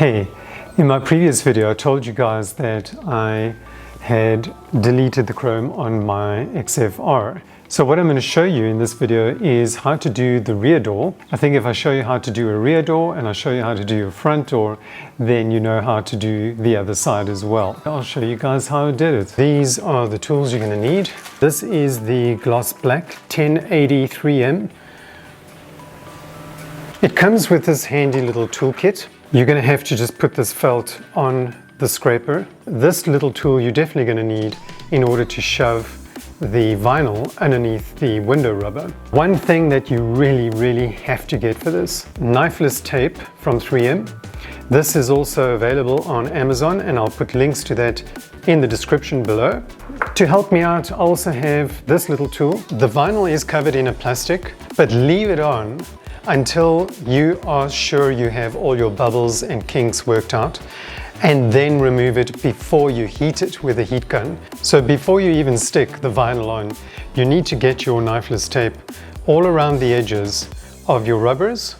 Hey, in my previous video I told you guys that I had deleted the chrome on my XFR. So what I'm going to show you in this video is how to do the rear door. I think if I show you how to do a rear door and I show you how to do a front door, then you know how to do the other side as well. I'll show you guys how I did it. These are the tools you're going to need. This is the gloss black 1080 3M. It comes with this handy little toolkit. You're going to have to just put this felt on the scraper. This little tool you're definitely going to need in order to shove the vinyl underneath the window rubber. One thing that you really have to get for this, knifeless tape from 3M. This is also available on Amazon and I'll put links to that in the description below. To help me out, I also have this little tool. The vinyl is covered in a plastic, but leave it on until you are sure you have all your bubbles and kinks worked out, and then remove it before you heat it with a heat gun. So before you even stick the vinyl on, you need to get your knifeless tape all around the edges of your rubbers,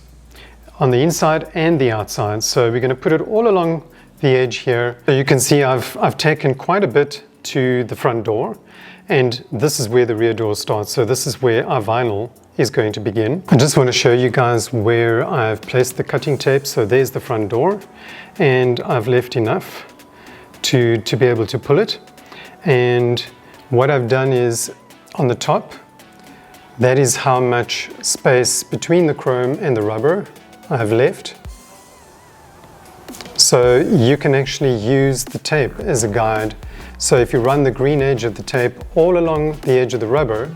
on the inside and the outside. So we're going to put it all along the edge here. So you can see I've taken quite a bit to the front door, and this is where the rear door starts. So this is where our vinyl is going to begin. I just want to show you guys where I've placed the cutting tape. So there's the front door, and I've left enough to be able to pull it. And what I've done is on the top, that is how much space between the chrome and the rubber I've left. So you can actually use the tape as a guide. So if you run the green edge of the tape all along the edge of the rubber,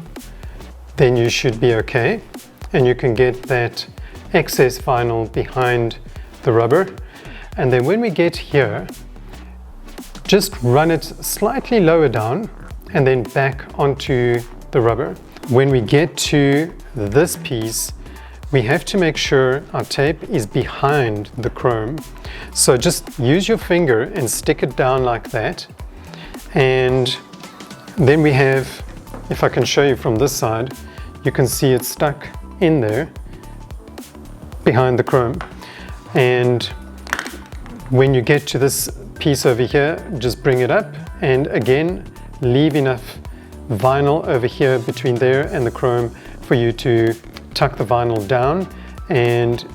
then you should be okay, and you can get that excess vinyl behind the rubber. And then when we get here, just run it slightly lower down and then back onto the rubber. When we get to this piece, we have to make sure our tape is behind the chrome. So just use your finger and stick it down like that. And then we have, if I can show you from this side, you can see it's stuck in there behind the chrome. And when you get to this piece over here, just bring it up and again leave enough vinyl over here between there and the chrome for you to tuck the vinyl down and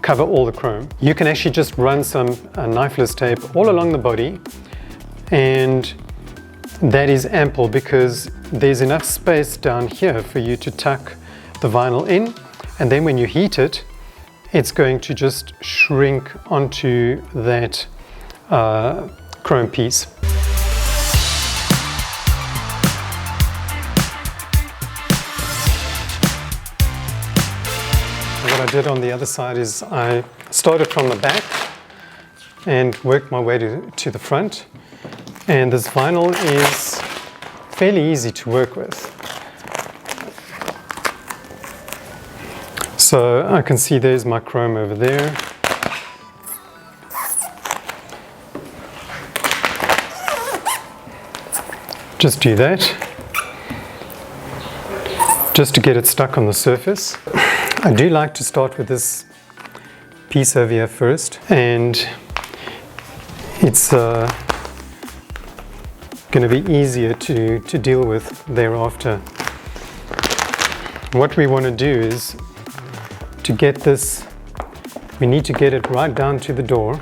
cover all the chrome. You can actually just run some knifeless tape all along the body, and that is ample because there's enough space down here for you to tuck the vinyl in, and then when you heat it, it's going to just shrink onto that chrome piece. What I did on the other side is I started from the back and worked my way to the front. And this vinyl is fairly easy to work with. So I can see there's my chrome over there. Just do that, just to get it stuck on the surface. I do like to start with this piece over here first, and it's going to be easier to deal with thereafter. What we want to do is to get this, we need to get it right down to the door.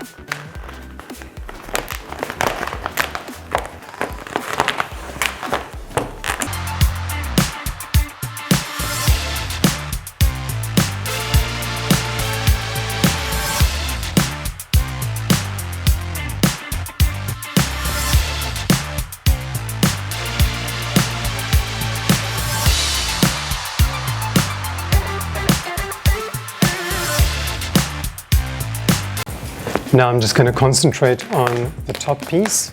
Now I'm just going to concentrate on the top piece.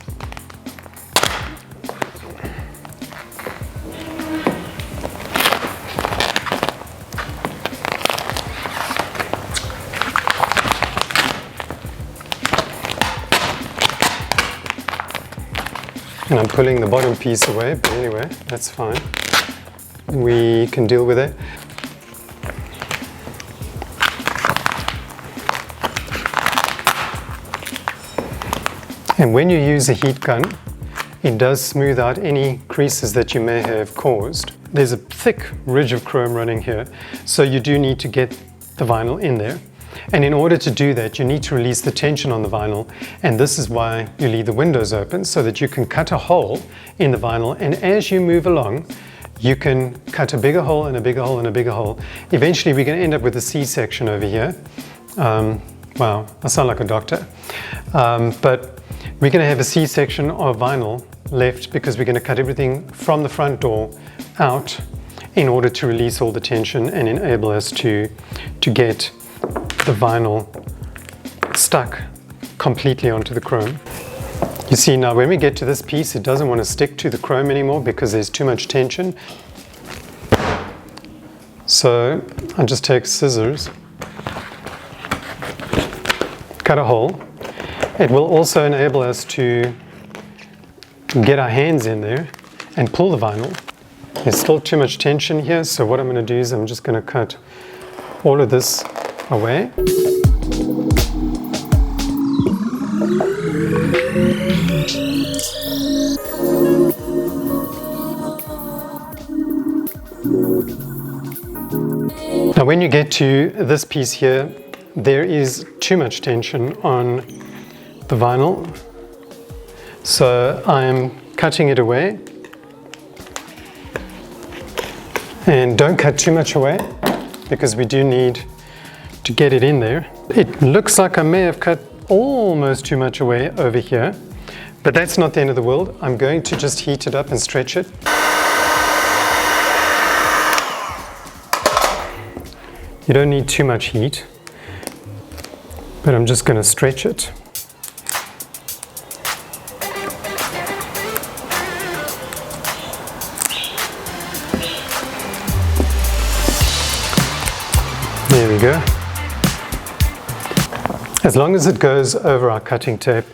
And I'm pulling the bottom piece away, but anyway, that's fine. We can deal with it. And when you use a heat gun, it does smooth out any creases that you may have caused. There's a thick ridge of chrome running here, so you do need to get the vinyl in there. And in order to do that, you need to release the tension on the vinyl, and this is why you leave the windows open, so that you can cut a hole in the vinyl, and as you move along, you can cut a bigger hole and a bigger hole and a bigger hole. Eventually we're going to end up with a C-section over here. Wow, I sound like a doctor. But we're going to have a C-section of vinyl left because we're going to cut everything from the front door out in order to release all the tension and enable us to get the vinyl stuck completely onto the chrome. You see, now when we get to this piece, it doesn't want to stick to the chrome anymore because there's too much tension. So I just take scissors, cut a hole. It will also enable us to get our hands in there and pull the vinyl. There's still too much tension here, so what I'm going to do is I'm just going to cut all of this away. Now when you get to this piece here, there is too much tension on the vinyl, so I'm cutting it away. And don't cut too much away because we do need to get it in there. It looks like I may have cut almost too much away over here, but that's not the end of the world. I'm going to just heat it up and stretch it. You don't need too much heat, but I'm just going to stretch it. There we go. As long as it goes over our cutting tape,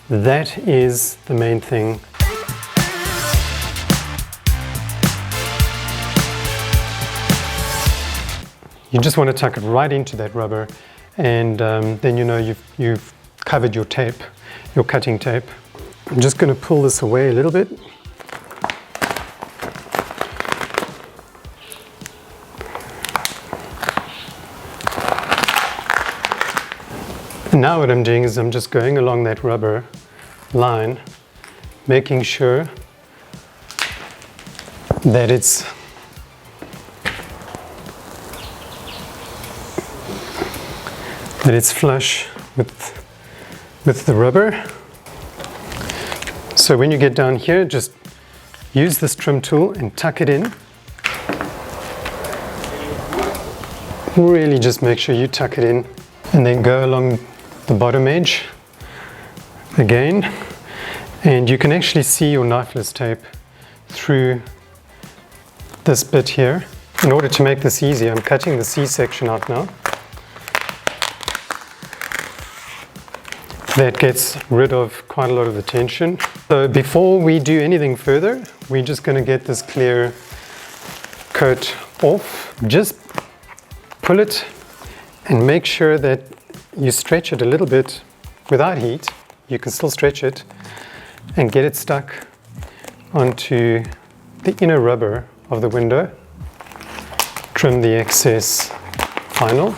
that is the main thing. You just want to tuck it right into that rubber, and then you know you've covered your tape, your cutting tape. I'm just going to pull this away a little bit. And now what I'm doing is I'm just going along that rubber line, making sure that it's flush with the rubber. So when you get down here, just use this trim tool and tuck it in. Really just make sure you tuck it in, and then go along the bottom edge again, and you can actually see your knifeless tape through this bit here. In order to make this easier, I'm cutting the C-section out now. That gets rid of quite a lot of the tension. So before we do anything further, we're just going to get this clear coat off. Just pull it and make sure that you stretch it a little bit without heat. You can still stretch it and get it stuck onto the inner rubber of the window. Trim the excess vinyl.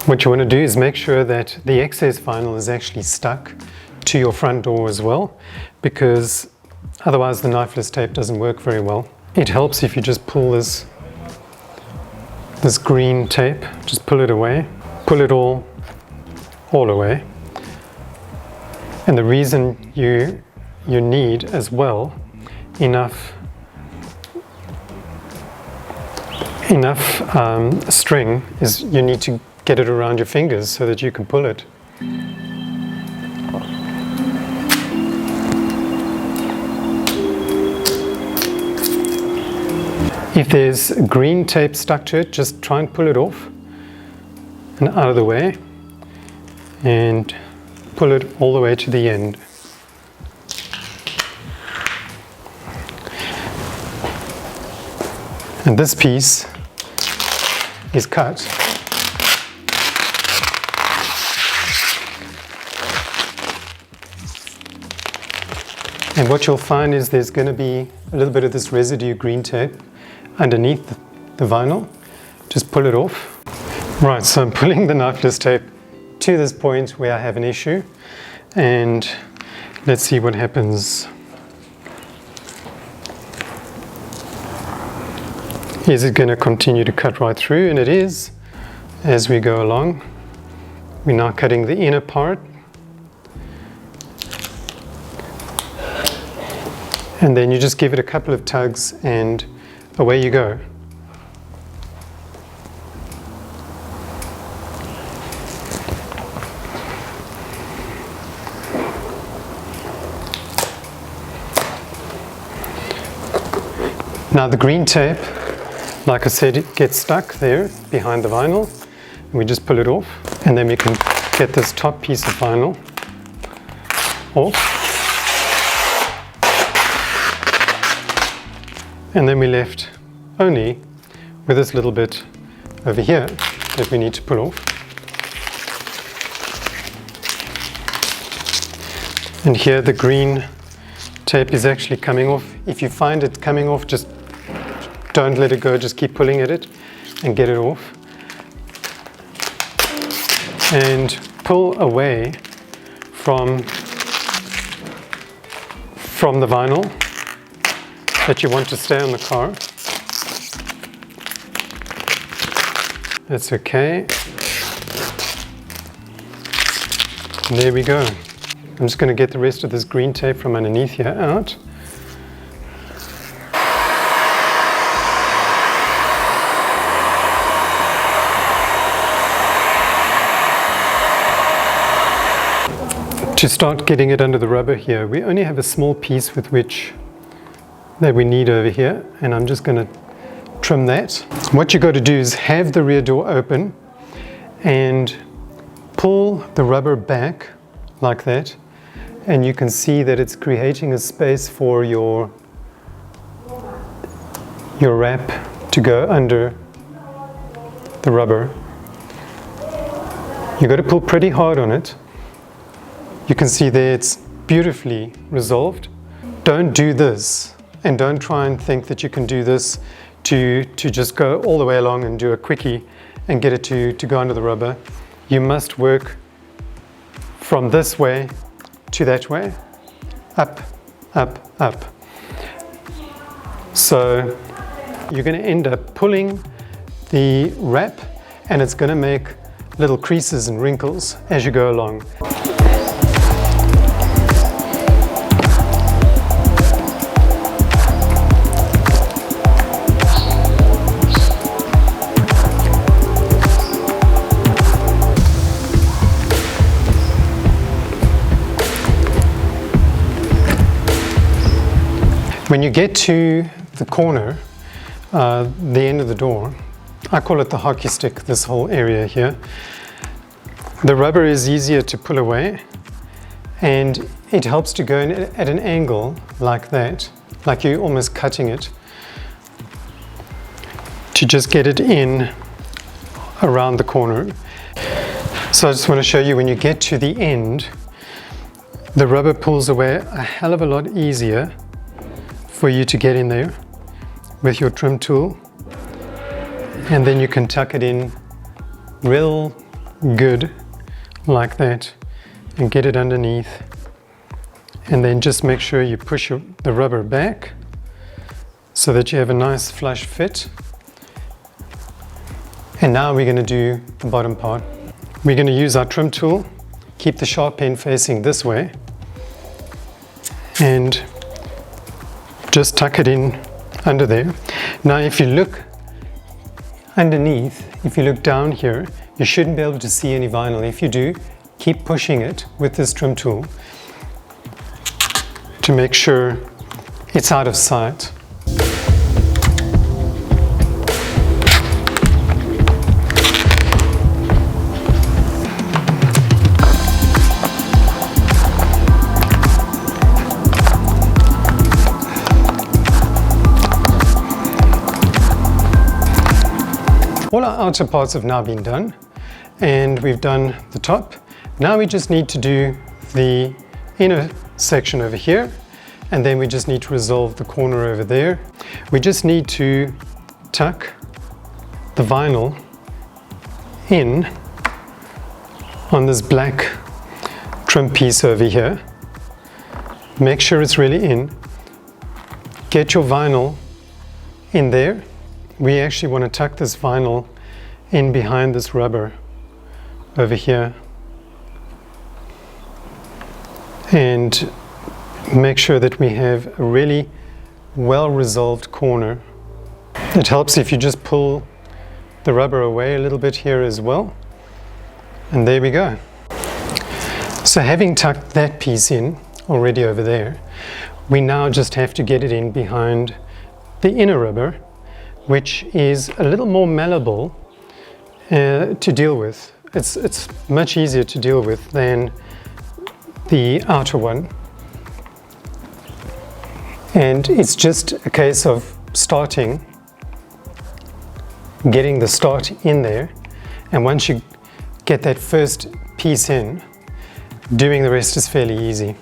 What you want to do is make sure that the excess vinyl is actually stuck to your front door as well, because otherwise the knifeless tape doesn't work very well. It helps if you just pull this green tape, just pull it away, pull it all away. And the reason you need as well enough string is you need to get it around your fingers so that you can pull it. If there's green tape stuck to it, just try and pull it off and out of the way, and pull it all the way to the end. And this piece is cut. And what you'll find is there's going to be a little bit of this residue green tape underneath the vinyl. Just pull it off. Right, so I'm pulling the knifeless tape to this point where I have an issue, and let's see what happens. Is it going to continue to cut right through? And it is, as we go along. We're now cutting the inner part. And then you just give it a couple of tugs and away you go. Now the green tape, like I said, it gets stuck there behind the vinyl. We just pull it off, and then we can get this top piece of vinyl off. And then we're left only with this little bit over here that we need to pull off. And here the green tape is actually coming off. If you find it coming off, just don't let it go, just keep pulling at it and get it off. And pull away from the vinyl that you want to stay on the car. That's okay. And there we go. I'm just going to get the rest of this green tape from underneath here out. To start getting it under the rubber here, we only have a small piece that we need over here, and I'm just going to trim that. What you got to do is have the rear door open and pull the rubber back like that, and you can see that it's creating a space for your wrap to go under the rubber. You got to pull pretty hard on it. You can see there it's beautifully resolved. Don't do this, and don't try and think that you can do this to just go all the way along and do a quickie and get it to go under the rubber. You must work from this way to that way, up, up, up. So you're going to end up pulling the wrap, and it's going to make little creases and wrinkles as you go along. When you get to the corner, the end of the door, I call it the hockey stick, this whole area here. The rubber is easier to pull away, and it helps to go in at an angle like that, like you're almost cutting it, to just get it in around the corner. So I just want to show you, when you get to the end, the rubber pulls away a hell of a lot easier for you to get in there with your trim tool, and then you can tuck it in real good like that and get it underneath, and then just make sure you push the rubber back so that you have a nice flush fit. And now we're going to do the bottom part. We're going to use our trim tool, keep the sharp end facing this way, and just tuck it in under there. Now if you look underneath, if you look down here, you shouldn't be able to see any vinyl. If you do, keep pushing it with this trim tool to make sure it's out of sight. All our outer parts have now been done, and we've done the top. Now we just need to do the inner section over here, and then we just need to resolve the corner over there. We just need to tuck the vinyl in on this black trim piece over here. Make sure it's really in. Get your vinyl in there. We actually want to tuck this vinyl in behind this rubber over here, and make sure that we have a really well resolved corner. It helps if you just pull the rubber away a little bit here as well, and there we go. So having tucked that piece in already over there, we now just have to get it in behind the inner rubber, which is a little more malleable to deal with. It's much easier to deal with than the outer one, and it's just a case of getting the start in there, and once you get that first piece in, doing the rest is fairly easy.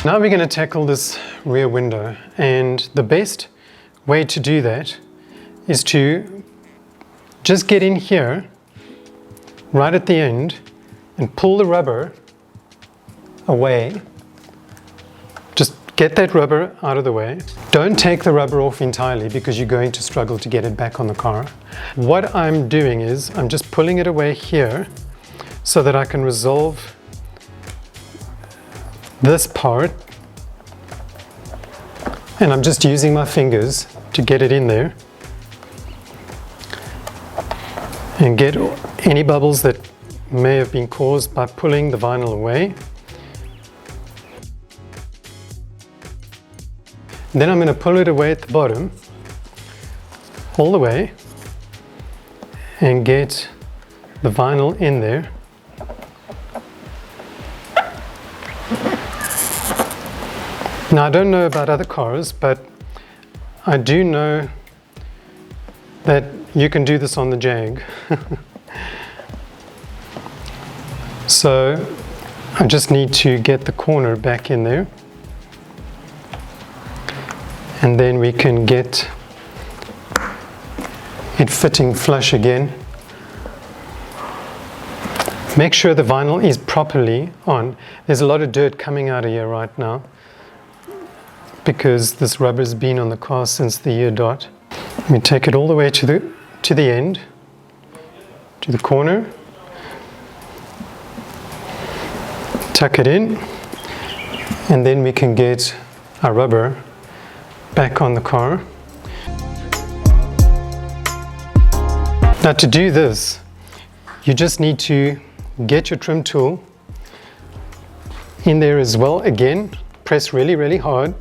Now we're going to tackle this rear window, and the best way to do that is to just get in here right at the end and pull the rubber away. Just get that rubber out of the way. Don't take the rubber off entirely because you're going to struggle to get it back on the car. What I'm doing is I'm just pulling it away here so that I can resolve this part, and I'm just using my fingers to get it in there and get any bubbles that may have been caused by pulling the vinyl away. And then I'm going to pull it away at the bottom all the way and get the vinyl in there. Now, I don't know about other cars, but I do know that you can do this on the Jag. So I just need to get the corner back in there, and then we can get it fitting flush again. Make sure the vinyl is properly on. There's a lot of dirt coming out of here right now because this rubber's been on the car since the year dot. We take it all the way to the end, to the corner, tuck it in, and then we can get our rubber back on the car. Now, to do this, you just need to get your trim tool in there as well. Again, press really, really hard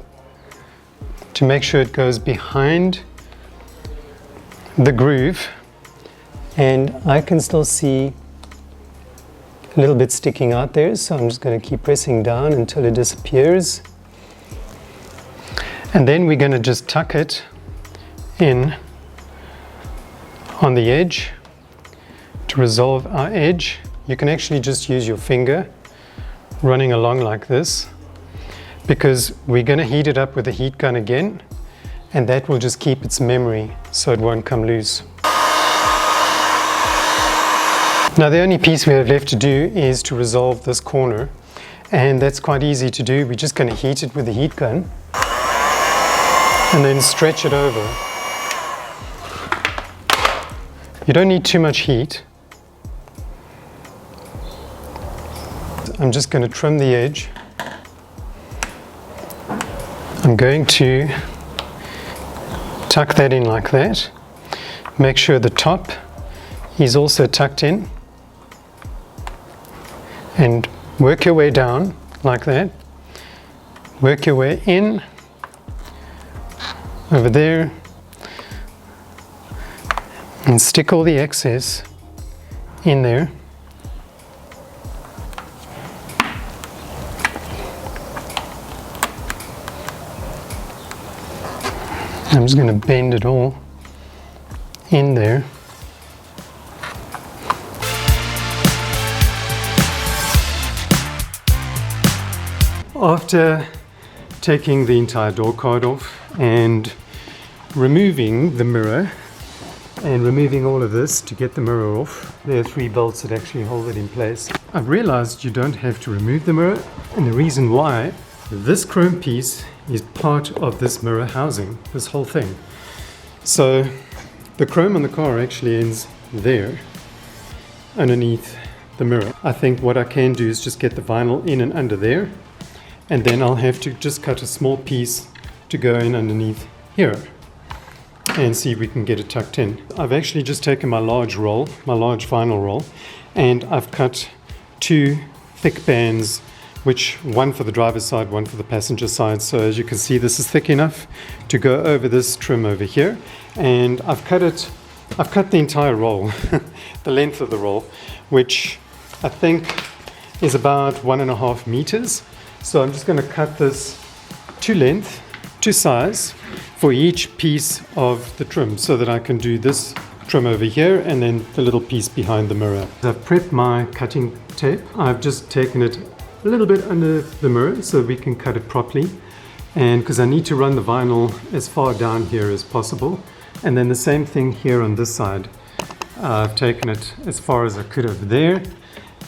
to make sure it goes behind the groove, and I can still see a little bit sticking out there, so I'm just going to keep pressing down until it disappears, and then we're going to just tuck it in on the edge to resolve our edge. You can actually just use your finger running along like this, because we're going to heat it up with a heat gun again, and that will just keep its memory so it won't come loose. Now, the only piece we have left to do is to resolve this corner, and that's quite easy to do. We're just going to heat it with the heat gun and then stretch it over. You don't need too much heat. I'm just going to trim the edge. I'm going to tuck that in like that. Make sure the top is also tucked in, and work your way down like that. Work your way in, over there, and stick all the excess in there. I'm just going to bend it all in there. After taking the entire door card off and removing the mirror and removing all of this to get the mirror off, there are 3 bolts that actually hold it in place. I've realized you don't have to remove the mirror, and the reason why, this chrome piece is part of this mirror housing, this whole thing. So the chrome on the car actually ends there underneath the mirror. I think what I can do is just get the vinyl in and under there, and then I'll have to just cut a small piece to go in underneath here and see if we can get it tucked in. I've actually just taken my large roll, my large vinyl roll, and I've cut 2 thick bands, which one for the driver's side, one for the passenger side. So as you can see, this is thick enough to go over this trim over here. And I've cut the entire roll, the length of the roll, which I think is about 1.5 meters. So I'm just going to cut this to length, to size, for each piece of the trim, so that I can do this trim over here and then the little piece behind the mirror. I've prepped my cutting tape. I've just taken it a little bit under the mirror so we can cut it properly, and because I need to run the vinyl as far down here as possible, and then the same thing here on this side. I've taken it as far as I could over there,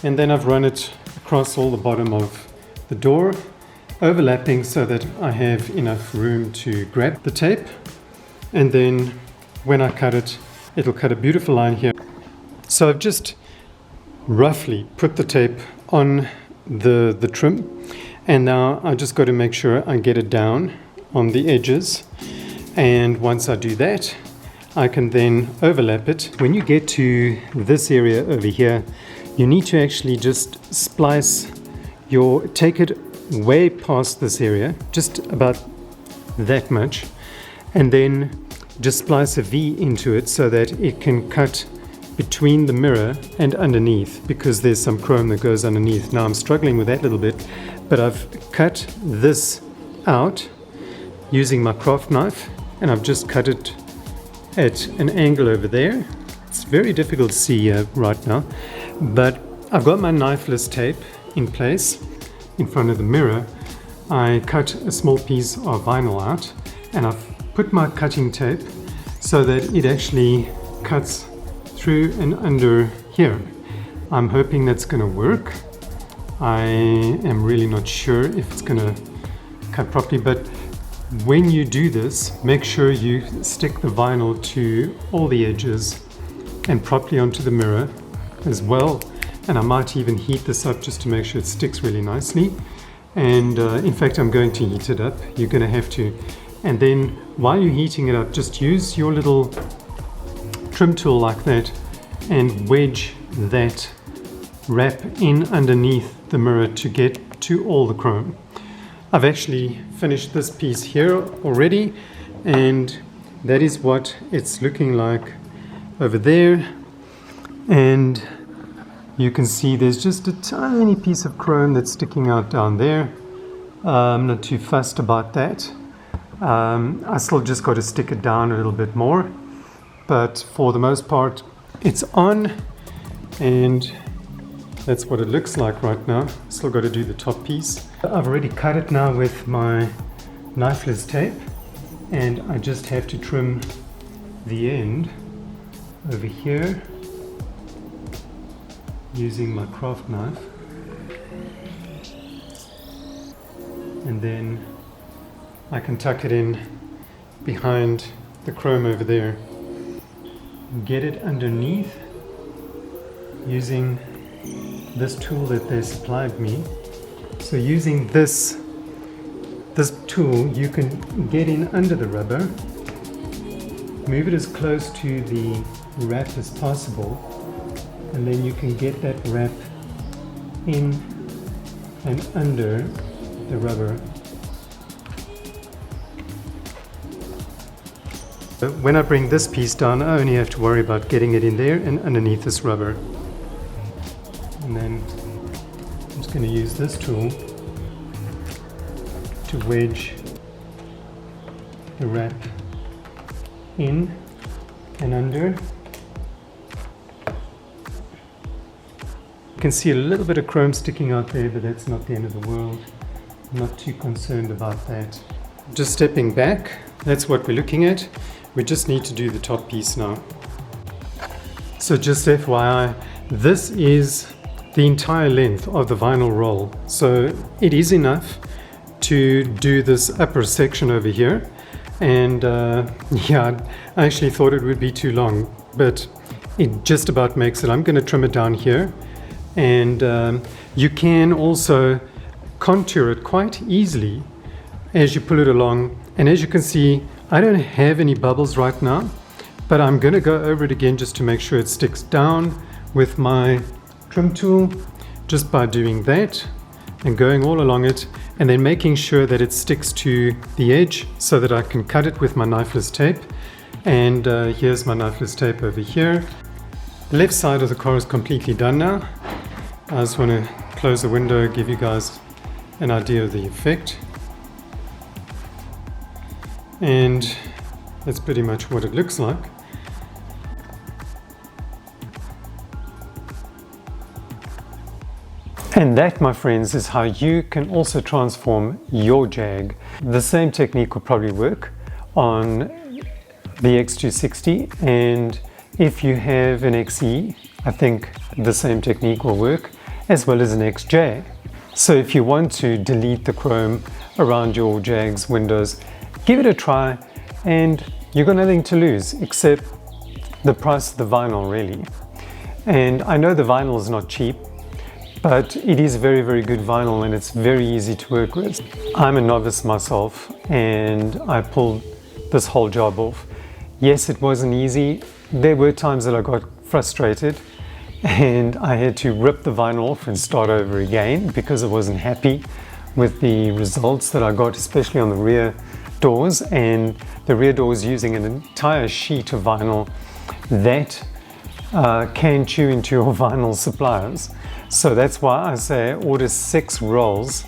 and then I've run it across all the bottom of the door, overlapping so that I have enough room to grab the tape, and then when I cut it, it'll cut a beautiful line here. So I've just roughly put the tape on the trim, and now I just got to make sure I get it down on the edges, and once I do that, I can then overlap it. When you get to this area over here, you need to actually just take it way past this area, just about that much, and then just splice a V into it so that it can cut between the mirror and underneath, because there's some chrome that goes underneath. Now I'm struggling with that a little bit, but I've cut this out using my craft knife, and I've just cut it at an angle over there. It's very difficult to see right now, but I've got my knifeless tape in place in front of the mirror. I cut a small piece of vinyl out, and I've put my cutting tape so that it actually cuts through and under here. I'm hoping that's going to work. I am really not sure if it's going to cut properly, but when you do this, make sure you stick the vinyl to all the edges and properly onto the mirror as well. And I might even heat this up just to make sure it sticks really nicely. And in fact, I'm going to heat it up. You're going to have to. And then while you're heating it up, just use your little trim tool like that and wedge that wrap in underneath the mirror to get to all the chrome. I've actually finished this piece here already, and that is what it's looking like over there. And you can see there's just a tiny piece of chrome that's sticking out down there. I'm not too fussed about that. I still just got to stick it down a little bit more, but for the most part it's on, and that's what it looks like right now. Still got to do the top piece. I've already cut it now with my knifeless tape, and I just have to trim the end over here using my craft knife, and then I can tuck it in behind the chrome over there, get it underneath using this tool that they supplied me. So using this tool, you can get in under the rubber, move it as close to the wrap as possible, and then you can get that wrap in and under the rubber When I bring this piece down, I only have to worry about getting it in there and underneath this rubber. And then I'm just going to use this tool to wedge the wrap in and under. You can see a little bit of chrome sticking out there, but that's not the end of the world. I'm not too concerned about that. Just stepping back, that's what we're looking at. We just need to do the top piece now. So just FYI, this is the entire length of the vinyl roll. So it is enough to do this upper section over here. And yeah, I actually thought it would be too long, but it just about makes it. I'm going to trim it down here. And you can also contour it quite easily as you pull it along. And as you can see, I don't have any bubbles right now, but I'm going to go over it again just to make sure it sticks down with my trim tool, just by doing that and going all along it, and then making sure that it sticks to the edge so that I can cut it with my knifeless tape. And here's my knifeless tape over here. The left side of the car is completely done now. I just want to close the window, give you guys an idea of the effect. And that's pretty much what it looks like. And that, my friends, is how you can also transform your Jag. The same technique will probably work on the X260, and if you have an XE, I think the same technique will work, as well as an XJ. So if you want to delete the chrome around your Jag's windows, give it a try, and you've got nothing to lose except the price of the vinyl, really. And I know the vinyl is not cheap, but it is very, very good vinyl, and it's very easy to work with. I'm a novice myself, and I pulled this whole job off. Yes, it wasn't easy. There were times that I got frustrated, and I had to rip the vinyl off and start over again because I wasn't happy with the results that I got, especially on the rear doors. And the rear doors using an entire sheet of vinyl that can chew into your vinyl suppliers. So that's why I say order 6 rolls,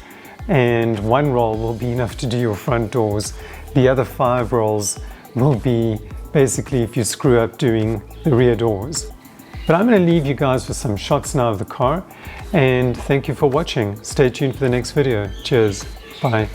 and 1 roll will be enough to do your front doors. The other 5 rolls will be basically if you screw up doing the rear doors. But I'm going to leave you guys with some shots now of the car, and thank you for watching. Stay tuned for the next video. Cheers. Bye.